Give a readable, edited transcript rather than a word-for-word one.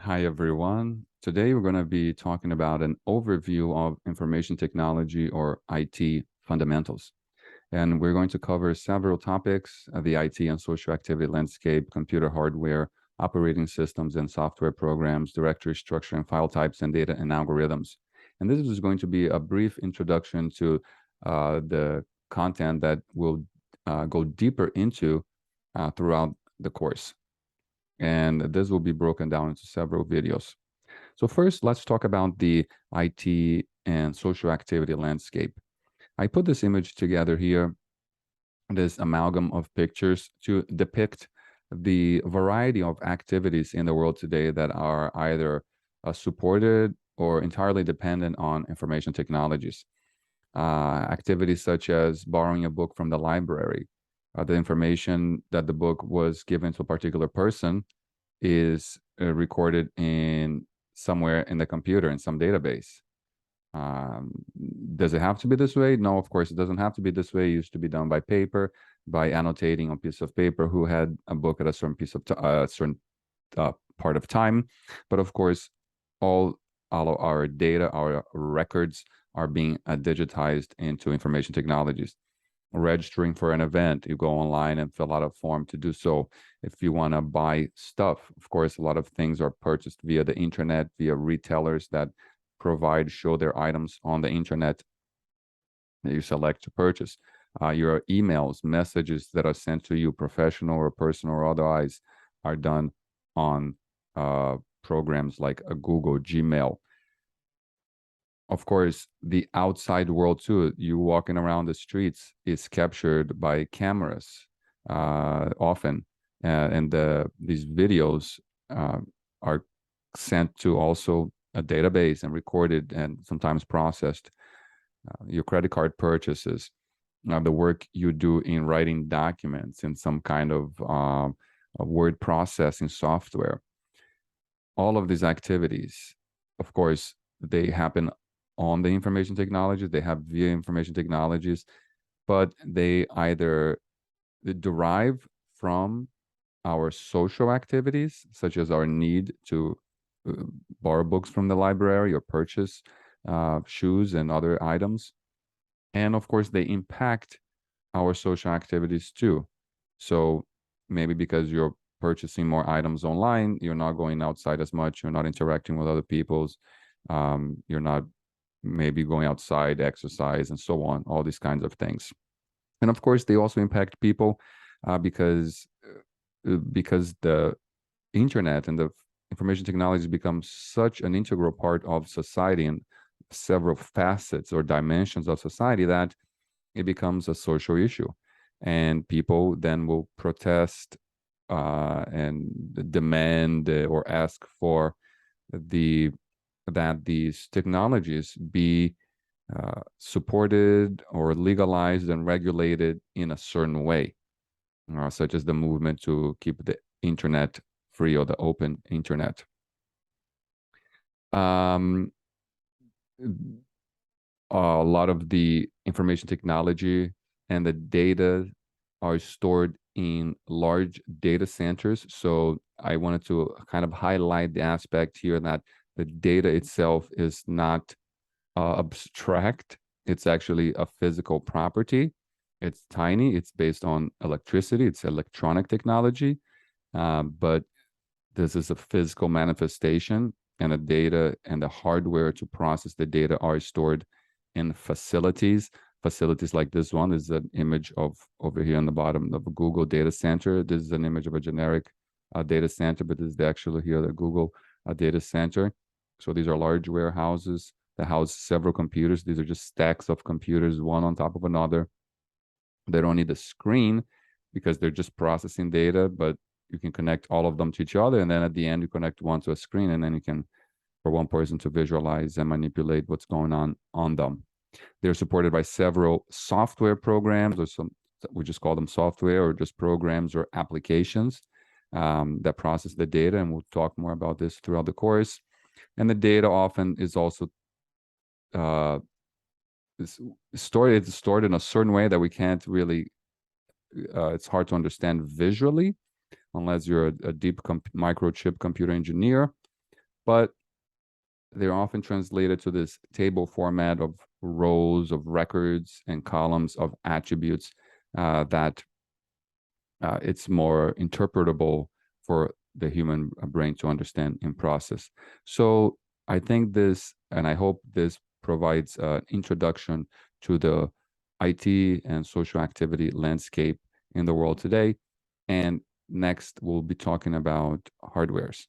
Hi, everyone. Today, we're going to be talking about an overview of information technology or IT fundamentals. And we're going to cover several topics, the IT and social activity landscape, computer hardware, operating systems and software programs, directory structure and file types, and data and algorithms. And this is going to be a brief introduction to the content that we'll go deeper into throughout the course. And this will be broken down into several videos. So first, let's talk about the IT and social activity landscape. I put this image together here, this amalgam of pictures to depict the variety of activities in the world today that are either supported or entirely dependent on information technologies. Activities such as borrowing a book from the library, the information that the book was given to a particular person is recorded in somewhere in the computer in some database. Um, does it have to be this way? No, of course it doesn't have to be this way. It used to be done by paper, by annotating on a piece of paper who had a book at a certain piece of certain part of time. But of course, all of our data, our records are being digitized into information technologies. Registering for an event, you go online and fill out a form to do so. If you want to buy stuff, of course, a lot of things are purchased via the internet, via retailers that show their items on the internet that you select to purchase. Your emails, messages that are sent to you, professional or personal or otherwise, are done on programs like a Google, Gmail. Of course, the outside world too, you walking around the streets, is captured by cameras often. And these videos are sent to also a database and recorded and sometimes processed. Your credit card purchases, the work you do in writing documents in some kind of a word processing software. All of these activities, of course, they happen on the information technologies, they have via information technologies, but they either derive from our social activities, such as our need to borrow books from the library or purchase shoes and other items. And of course, they impact our social activities too. So maybe because you're purchasing more items online, you're not going outside as much, you're not interacting with other people's, you're not maybe going outside, exercise, and so on, all these kinds of things. And of course, they also impact people because the internet and the information technology become such an integral part of society and several facets or dimensions of society that it becomes a social issue. And people then will protest and demand or ask for the that these technologies be supported or legalized and regulated in a certain way, such as the movement to keep the internet free or the open internet. Um, a lot of the information technology and the data are stored in large data centers. So I wanted to kind of highlight the aspect here that the data itself is not abstract. It's actually a physical property. It's tiny. It's based on electricity. It's electronic technology. But this is a physical manifestation, and the data and the hardware to process the data are stored in facilities. Facilities like this one is an image of over here on the bottom of a Google data center. This is an image of a generic data center, but this is actually here the Google data center. So these are large warehouses that house several computers. These are just stacks of computers, one on top of another. They don't need a screen because they're just processing data, but you can connect all of them to each other. And then at the end, you connect one to a screen, and then you can, for one person to visualize and manipulate what's going on them. They're supported by several software programs, or some, we just call them software, or just programs or applications that process the data. And we'll talk more about this throughout the course. And the data often is also it's stored in a certain way that we can't really, it's hard to understand visually unless you're a deep microchip computer engineer. but they're often translated to this table format of rows of records and columns of attributes that it's more interpretable for the human brain to understand and process. So I think this, and I hope this provides an introduction to the IT and social activity landscape in the world today. And next, we'll be talking about hardwares.